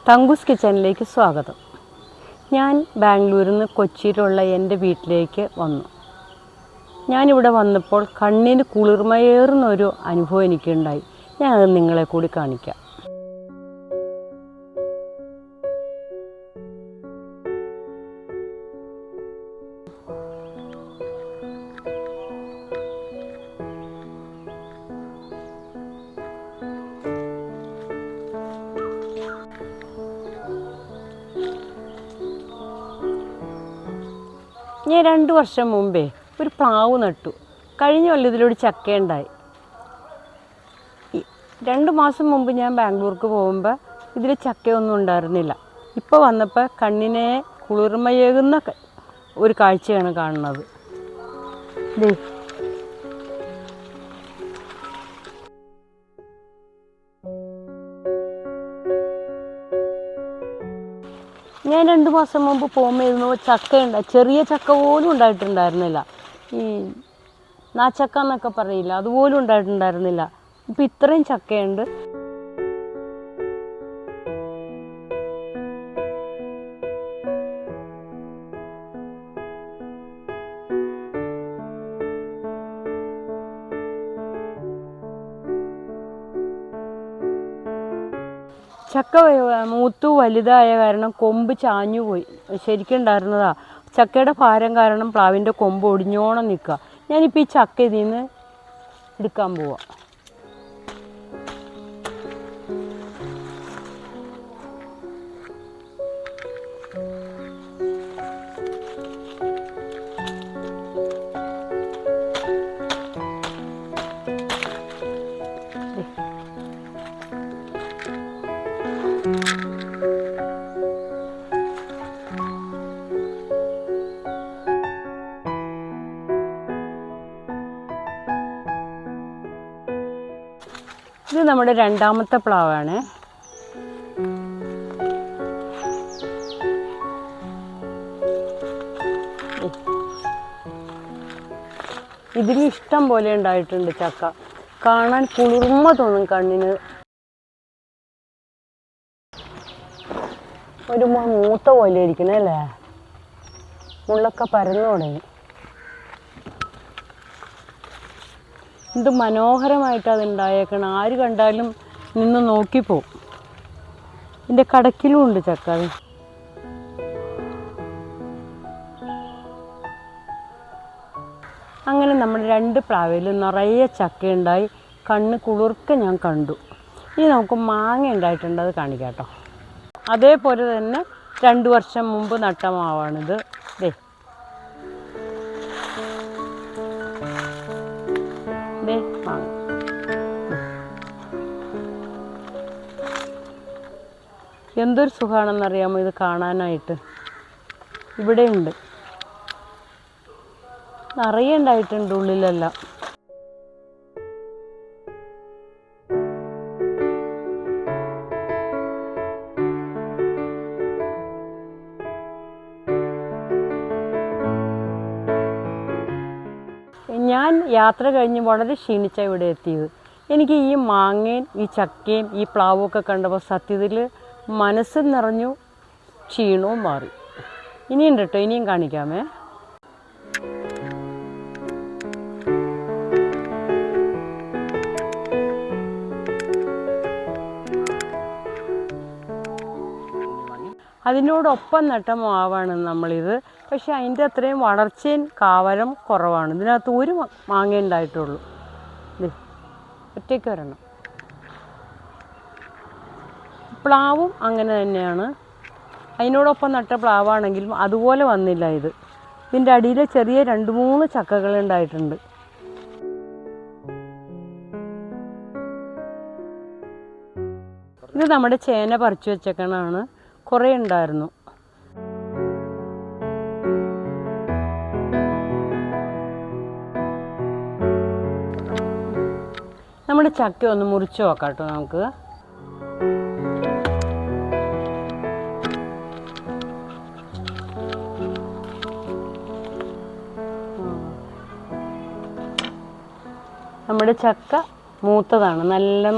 തങ്കൂസ് കിച്ചണിലേക്ക് സ്വാഗതം. ഞാൻ ബാംഗ്ലൂരിൽ നിന്ന് കൊച്ചിയിലുള്ള എൻ്റെ വീട്ടിലേക്ക് വന്നു. ഞാനിവിടെ വന്നപ്പോൾ കണ്ണിന് കുളിർമയേറുന്നൊരു അനുഭവം എനിക്കുണ്ടായി. ഞാനത് നിങ്ങളെ കൂടി കാണിക്കാം. ഞാൻ 2 വർഷം മുമ്പേ ഒരു പ്ലാവ് നട്ടു. കഴിഞ്ഞ കൊല്ലം ഇതിലൊരു ചക്കയുണ്ടായി. 2 മാസം മുമ്പ് ഞാൻ ബാംഗ്ലൂർക്ക് പോകുമ്പോൾ ഇതിൽ ചക്കയൊന്നും ഉണ്ടായിരുന്നില്ല. ഇപ്പോൾ വന്നപ്പോൾ കണ്ണിനെ കുളിർമയേകുന്ന ഒരു കാഴ്ചയാണ് കാണുന്നത്. ഞാൻ 2 മാസം മുമ്പ് പോകുമ്പോൾ ചക്ക ചെറിയ ചക്ക പോലും ഉണ്ടായിട്ടുണ്ടായിരുന്നില്ല. ഈ നാച്ചക്ക എന്നൊക്കെ പറയില്ല, അതുപോലും ഉണ്ടായിട്ടുണ്ടായിരുന്നില്ല. ഇപ്പം ഇത്രയും ചക്കയുണ്ട്. ചക്ക മൂത്തു വലുതായ കാരണം കൊമ്പ് ചാഞ്ഞു പോയി. ശരിക്കും ഉണ്ടായിരുന്നതാ. ചക്കയുടെ ഭാരം കാരണം പ്ലാവിൻ്റെ കൊമ്പ് ഒടിഞ്ഞോണം നിൽക്കുക. ഞാനിപ്പോൾ ഈ ചക്ക ഇതിൽ നിന്ന് എടുക്കാൻ പോവാം. ഇത് നമ്മുടെ 2ാമത്തെ പ്ലാവാണ്. ഇതിന് ഇഷ്ടം പോലെ ഉണ്ടായിട്ടുണ്ട് ചക്ക. കാണാൻ കുളിർമ തോന്നും കണ്ണിന്. ഒരു മൂത്ത പോലെ ഇരിക്കണേ അല്ലേ? മുള്ളൊക്കെ പരന്നു തുടങ്ങി. എന്ത് മനോഹരമായിട്ട് അത് ഉണ്ടായേക്കണം. ആര് കണ്ടാലും നിന്ന് നോക്കിപ്പോവും. ഇതിൻ്റെ കടക്കിലും ഉണ്ട് ചക്ക. അങ്ങനെ നമ്മുടെ 2 പ്ലാവിലും നിറയെ ചക്കയുണ്ടായി. കണ്ണ് കുളിർക്കെ ഞാൻ കണ്ടു. ഇനി നമുക്ക് മാങ്ങ ഉണ്ടായിട്ടുണ്ട്, അത് കാണിക്കാം കേട്ടോ. അതേപോലെ തന്നെ 2 വർഷം മുമ്പ് നട്ട മാവാണിത്. മാങ്ങ എന്തൊരു സുഖമാണെന്നറിയാമോ ഇത് കാണാനായിട്ട്. ഇവിടെയുണ്ട്, നിറയെ ഉണ്ടായിട്ടുണ്ട് ഉള്ളിലെല്ലാം. ഞാൻ യാത്ര കഴിഞ്ഞ് വളരെ ക്ഷീണിച്ചാണ് ഇവിടെ എത്തിയത്. എനിക്ക് ഈ മാങ്ങയും ഈ ചക്കയും ഈ പ്ലാവും ഒക്കെ കണ്ടപ്പോൾ സത്യത്തിൽ മനസ്സ് നിറഞ്ഞു, ക്ഷീണവും മാറി. ഇനിയുണ്ട് കേട്ടോ, ഇനിയും കാണിക്കാമേ. അതിനോടൊപ്പം നട്ട മാവാണ് നമ്മളിത്. പക്ഷെ അതിൻ്റെ അത്രയും വളർച്ചയും കാവലും കുറവാണ്. ഇതിനകത്ത് ഒരു മാങ്ങ ഉണ്ടായിട്ടുള്ളൂ. ഒറ്റയ്ക്ക് വരണം. പ്ലാവും അങ്ങനെ തന്നെയാണ്. അതിനോടൊപ്പം നട്ട പ്ലാവാണെങ്കിലും അതുപോലെ വന്നില്ല ഇത്. ഇതിൻ്റെ അടിയിൽ ചെറിയ 2-3 ചക്കകൾ ഉണ്ടായിട്ടുണ്ട്. ഇത് നമ്മുടെ ചേന പറിച്ചു വെച്ചേക്കണാണ്. കുറേ ഉണ്ടായിരുന്നു. നമ്മുടെ ചക്ക ഒന്ന് മുറിച്ച് നോക്കാം കേട്ടോ നമുക്ക്. നമ്മുടെ ചക്ക മൂത്തതാണ്,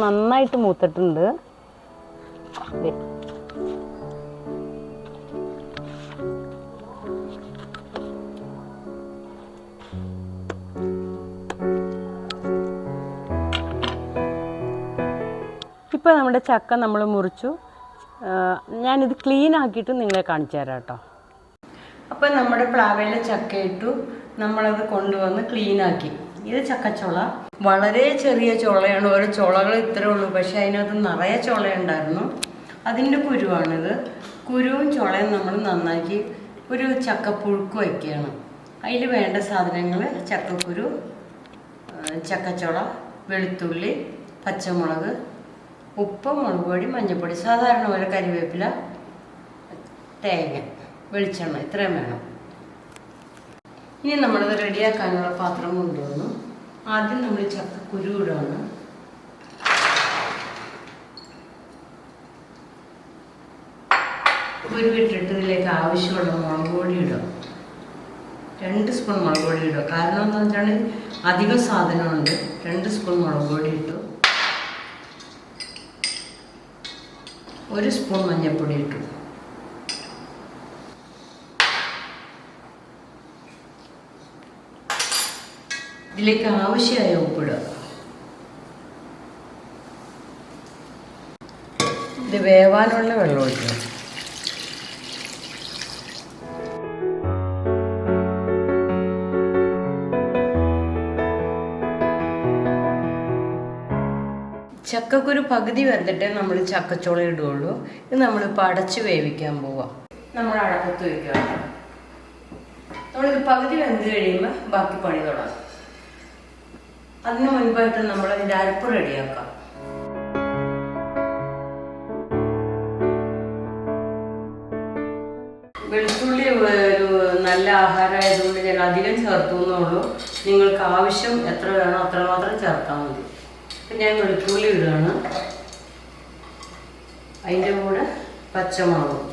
നന്നായിട്ട് മൂത്തിട്ടുണ്ട്. ഇപ്പോൾ നമ്മുടെ ചക്ക നമ്മൾ മുറിച്ചു. ഞാനിത് ക്ലീൻ ആക്കിയിട്ട് നിങ്ങളെ കാണിച്ചു തരാം കേട്ടോ. അപ്പോൾ നമ്മുടെ പ്ലാവയിലെ ചക്ക ഇട്ടു, നമ്മളത് കൊണ്ടുവന്ന് ക്ലീനാക്കി. ഇത് ചക്കച്ചുള, വളരെ ചെറിയ ചുളയാണ്. ഓരോ ചുളകൾ ഇത്രേ ഉള്ളൂ, പക്ഷെ അതിനകത്ത് നിറയെ ചുളയുണ്ടായിരുന്നു. അതിൻ്റെ കുരുവാണിത്. കുരുവും ചുളയും നമ്മൾ നന്നാക്കി ഒരു ചക്കപ്പുഴുക്ക് വയ്ക്കുകയാണ്. അതിൽ വേണ്ട സാധനങ്ങൾ ചക്കക്കുരു, ചക്കച്ചുള, വെളുത്തുള്ളി, പച്ചമുളക്, ഉപ്പ്, മുളക് പൊടി, മഞ്ഞൾപ്പൊടി, സാധാരണ പോലെ കരിവേപ്പില, തേങ്ങ, വെളിച്ചെണ്ണ, ഇത്രയും വേണം. ഇനി നമ്മളത് റെഡിയാക്കാനുള്ള പാത്രം കൊണ്ടുവന്നു. ആദ്യം നമ്മൾ ചക്കക്കുരു ഇടാണ്. കുരു ഇട്ടിട്ട് ഇതിലേക്ക് ആവശ്യമുള്ള മുളക് പൊടി ഇടുക. 2 സ്പൂൺ മുളക് പൊടി ഇടുക. കാരണം എന്താണെന്ന് വെച്ചാൽ അധികം സാധനമുണ്ട്. 2 സ്പൂൺ മുളക് പൊടി ഇട്ടു. 1 സ്പൂൺ മഞ്ഞൾപ്പൊടി ഇട്ടു. ഇതിലേക്ക് ആവശ്യമായ ഉപ്പിടുക. ഇത് വേവാനുള്ള വെള്ളം ഒഴിക്കുക. ചക്കക്കുരു പകുതി വെന്തിട്ടേ നമ്മൾ ചക്കച്ചുള ഇടുകയുള്ളൂ. ഇത് നമ്മളിപ്പോൾ അടച്ച് വേവിക്കാൻ പോവാം. നമ്മൾ അടപ്പത്ത് വയ്ക്കുക. നമ്മളിത് പകുതി വെന്ത് കഴിയുമ്പോൾ ബാക്കി പണി തുടങ്ങാം. അതിന് മുൻപായിട്ട് നമ്മൾ അതിൻ്റെ അരപ്പ് റെഡിയാക്കാം. വെളുത്തുള്ളി ഒരു നല്ല ആഹാരമായതുകൊണ്ട് ഞാൻ അധികം ചേർത്തു എന്നുള്ളൂ. നിങ്ങൾക്ക് ആവശ്യം എത്ര വേണോ അത്രമാത്രം ചേർത്താൽ മതി. അപ്പം ഞാൻ വെളുത്തുള്ളി ഇടുകയാണ്. അതിൻ്റെ കൂടെ പച്ചമുളകും.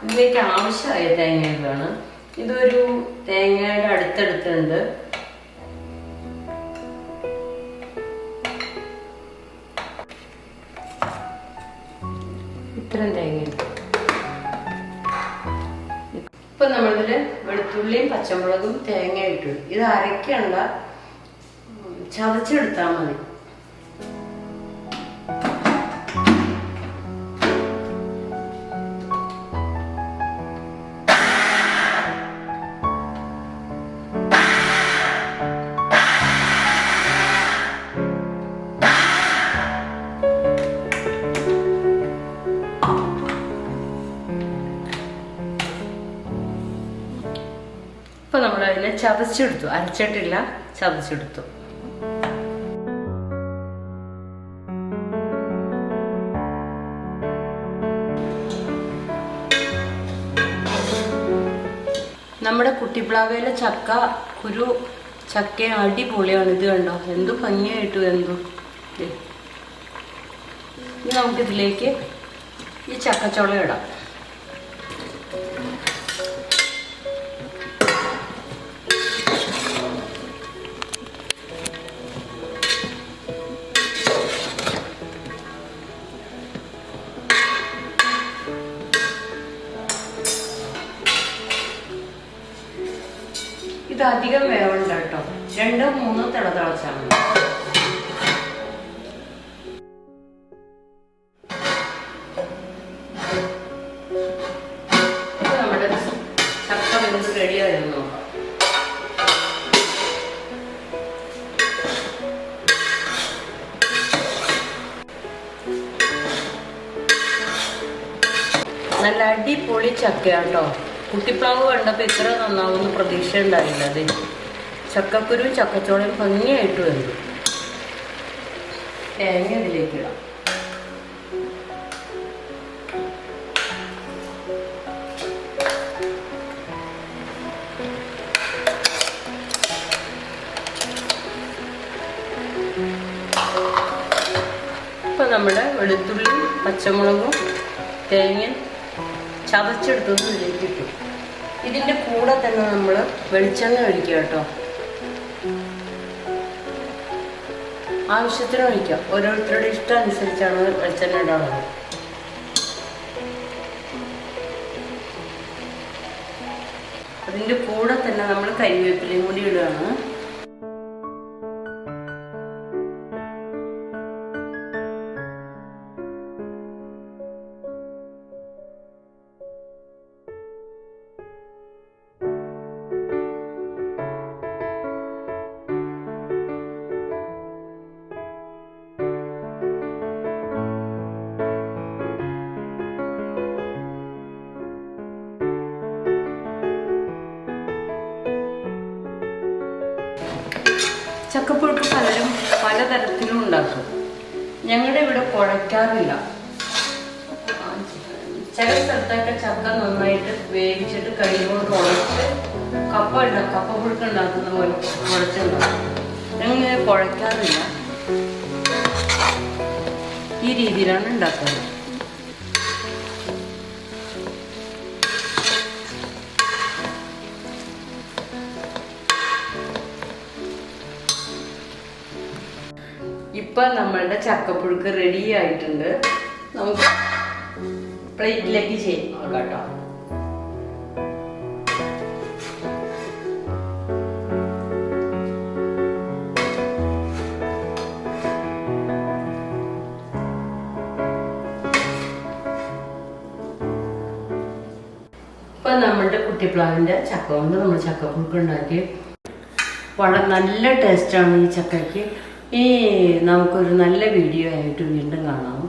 ഇതിലേക്ക് ആവശ്യമായ തേങ്ങ ഇടുകയാണ്. ഇതൊരു തേങ്ങയുടെ അടുത്തടുത്തുണ്ട്. ഇത്രയും തേങ്ങ ഇട്ടു. ഇപ്പം നമ്മളിതിൽ വെളുത്തുള്ളിയും പച്ചമുളകും തേങ്ങ ഇട്ടു. ഇത് അരയ്ക്കണ്ട, ചതച്ചെടുത്താൽ മതി. ഇപ്പം നമ്മളതിനെ ചതച്ചെടുത്തു. അരച്ചിട്ടില്ല, ചതച്ചെടുത്തു. നമ്മുടെ കുട്ടിപ്ലാവയിലെ ചക്ക കുരു ചക്ക അടിപൊളിയാണ്. ഇത് കണ്ടോ, എന്തു ഭംഗിയായിട്ടു എന്തു. ഇനി നമുക്കിതിലേക്ക് ഈ ചക്കച്ചുള ഇടാം. ഇത് അധികം വേവണ്ട കേട്ടോ, 2-3 തിള തിളച്ചാൽ മതി. നമ്മുടെ ചക്ക വെന്ത് റെഡിയായിരുന്നു. നല്ല അടിപൊളി ചക്ക കേട്ടോ. കുട്ടിപ്ലാവ് കണ്ടപ്പോൾ ഇത്ര നന്നാവുമെന്ന് പ്രതീക്ഷ ഉണ്ടായില്ല. അത് ചക്കക്കുരു ചക്കച്ചോളയും ഭംഗിയായിട്ട് വന്നു. തേങ്ങ ഇതിലേക്ക് ഇടാം. ഇപ്പം നമ്മുടെ വെളുത്തുള്ളി പച്ചമുളകും തേങ്ങ ചതച്ചെടുത്തത് ഇതിലേക്ക് ഇട്ടു. ഇതിൻ്റെ കൂടെ തന്നെ നമ്മൾ വെളിച്ചെണ്ണ ഒഴിക്കുക കേട്ടോ. ആവശ്യത്തിന് ഒഴിക്കാം. ഓരോരുത്തരുടെ ഇഷ്ടം അനുസരിച്ചാണ് വെളിച്ചെണ്ണ ഇടാറുള്ളത്. അതിൻ്റെ കൂടെ തന്നെ നമ്മൾ കരിവേപ്പിലയും കൂടി ഇടുകയാണ്. ചക്കപ്പുഴുക്ക് പലരും പലതരത്തിലും ഉണ്ടാക്കും. ഞങ്ങളുടെ ഇവിടെ കുഴയ്ക്കാറില്ല. ചില സ്ഥലത്തൊക്കെ ചക്ക നന്നായിട്ട് വേവിച്ചിട്ട് കൈകൊണ്ട് ഉടച്ച് കപ്പപ്പുഴുക്ക് ഉണ്ടാക്കുന്ന പോലെ കുഴച്ചുണ്ടാക്കും. ഞങ്ങൾ കുഴയ്ക്കാറില്ല, ഈ രീതിയിലാണ് ഉണ്ടാക്കാറ്. ഇപ്പം നമ്മളുടെ ചക്കപ്പുഴുക്ക് റെഡി ആയിട്ടുണ്ട്. നമുക്ക് പ്ലേറ്റിലേക്ക് ചെയ്യാം കേട്ടോ. ഇപ്പം നമ്മളുടെ കുട്ടിപ്ലാവിൻ്റെ ചക്ക കൊണ്ട് നമ്മൾ ചക്കപ്പുഴുക്ക് ഉണ്ടാക്കി. വളരെ നല്ല ടേസ്റ്റാണ് ഈ ചക്കയ്ക്ക്. ഈ നമുക്കൊരു നല്ല വീഡിയോ ആയിട്ട് വീണ്ടും കാണാം.